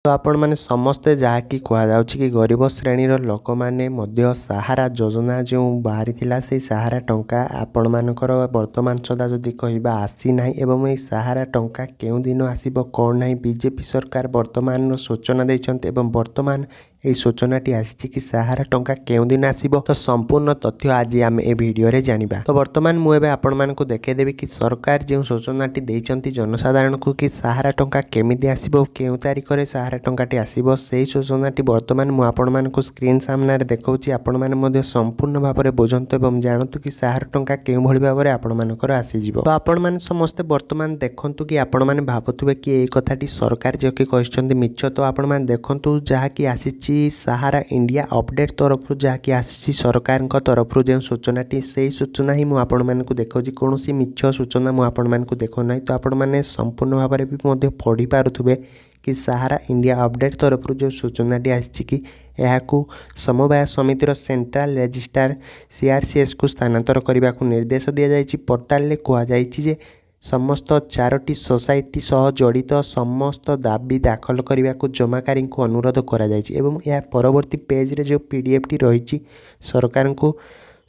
तो आपण मैंने समस्ते जहाँकि कहुच्छे कि गरीब श्रेणीर लोक मैंने सहारा योजना जो बाहरी से सहारा टंका आपण मानकर वर्तमान सदा जदि कहवा आसी ना एवं ये सहारा टंका केउं दिन आसीबो कौन ना बीजेपी सरकार वर्तमान सूचना देइछन्ते एवं वर्तमान ये सूचनाटी आसी कि सहारा टंका केउं दिन आसीबो। तो संपूर्ण तथ्य आज आम ए वीडियो रे जानिबा। तो वर्तमान मुझे आपण मानकु देखेदेवी कि सरकार जो सूचनाटी देइछन्ति जनसाधारण को कि सहारा टंका केमिति आसीबो केउं तारिख रे सहारा टंकाटी आसीबो सेही सूचनाटी वर्तमान मु आपण मानकु स्क्रीन सामने रे देखौछि। आपण माने मध्ये संपूर्ण भाव में बुझंतु एवं जानतु कि सहारा टंका केउं भली भाव में आपण मानकर आसीजिवो। तो आपण माने समस्त वर्तमान देखंतु कि आपण माने भाबुथुबे कि एई कथाटी सरकार जे कि कहिसन्ति मिछ। तो आपण माने देखंतु जहा कि आसी सहारा इंडिया अपडेट तरफ जहाँकि आसी सरकार तरफ जो सूचनाटी से सूचना ही मुझे देखा कौन मिछ सूचना मुझे देखो ना। तो आपण मैंने संपूर्ण भाव में भी पढ़ी पारे कि सहारा इंडिया अपडेट तरफ जो सूचनाटी आसी कि यह समवाय समितिर सेंट्रल रजिस्ट्रार CRCS को स्थानांतर करने को निर्देश दि जाएगी। पोर्टाल कहुई समस्त 4टी सोसाइटी सह जड़ित समस्त दाबी दाखल करने को जमाकारी को अनुरोध करा जायछि एवं यह परवर्ती पेज रे जो PDF टी रही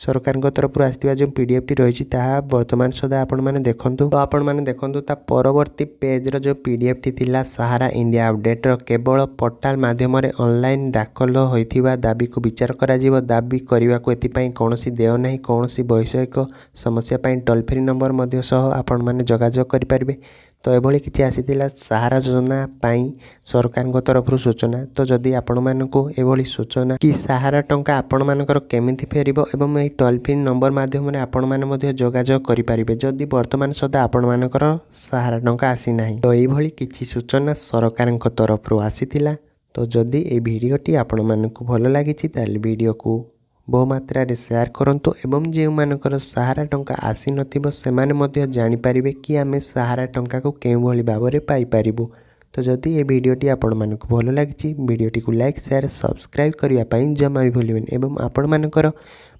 सरकार तरफ आसथिबा जो PDF टी रही वर्तमान सदा आपण माने देखंतु। तो आपण माने देखंतु ता परवर्ती पेज रो जो PDF टी थिला सहारा इंडिया अपडेट रो केवल पोर्टाल माध्यम रे ऑनलाइन दाखल होइथिबा दाबी को विचार करा जीवो। दाबी करबा को एतिपई कोनोसी देय नाही कोनोसी वैषयिक समस्या पई टोल फ्री नंबर मध्य सह आपण माने जोगाजोग करि पारिबे। तो एभली किछि आसीथिला सहारा योजना पाई सरकार तरफ सूचना। तो जदि आपण मानकु एभली सूचना कि सहारा टंका आपण मानकर केमिति फेरिबो एवं ए टोल फ्री नंबर माध्यम रे आपण माने मध्ये जोगाजोग करि पारिबे जदि वर्तमान सदा आपण मानकर सहारा टंका आसी नाही। तो एभली किछि सूचना सरकार तरफ आसीथिला। तो जदि ए भिडियोटी आपण मानकु भलो लागिछि ताले वीडियो को बहु मात्रा रे शेयर करंतु एवं जो मानकर सहारा टंका आसी नथिबो सेमाने मध्ये जानि पारिबे कि आमे सहारा टंका को केउ भली भाबरे पाई पारिबु। तो जदि ए वीडियोटी आपण मानकु भलो लागिछि वीडियोटी को लाइक शेयर सब्सक्राइब करिया पई जमा भी भूलिबेन एवं आपण मानकर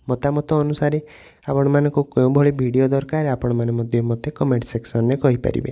मतामत अनुसार आपण मानकु केउ भली वीडियो दरकार आपण माने मध्ये मते कमेंट सेक्शन रे कहि पारिबे।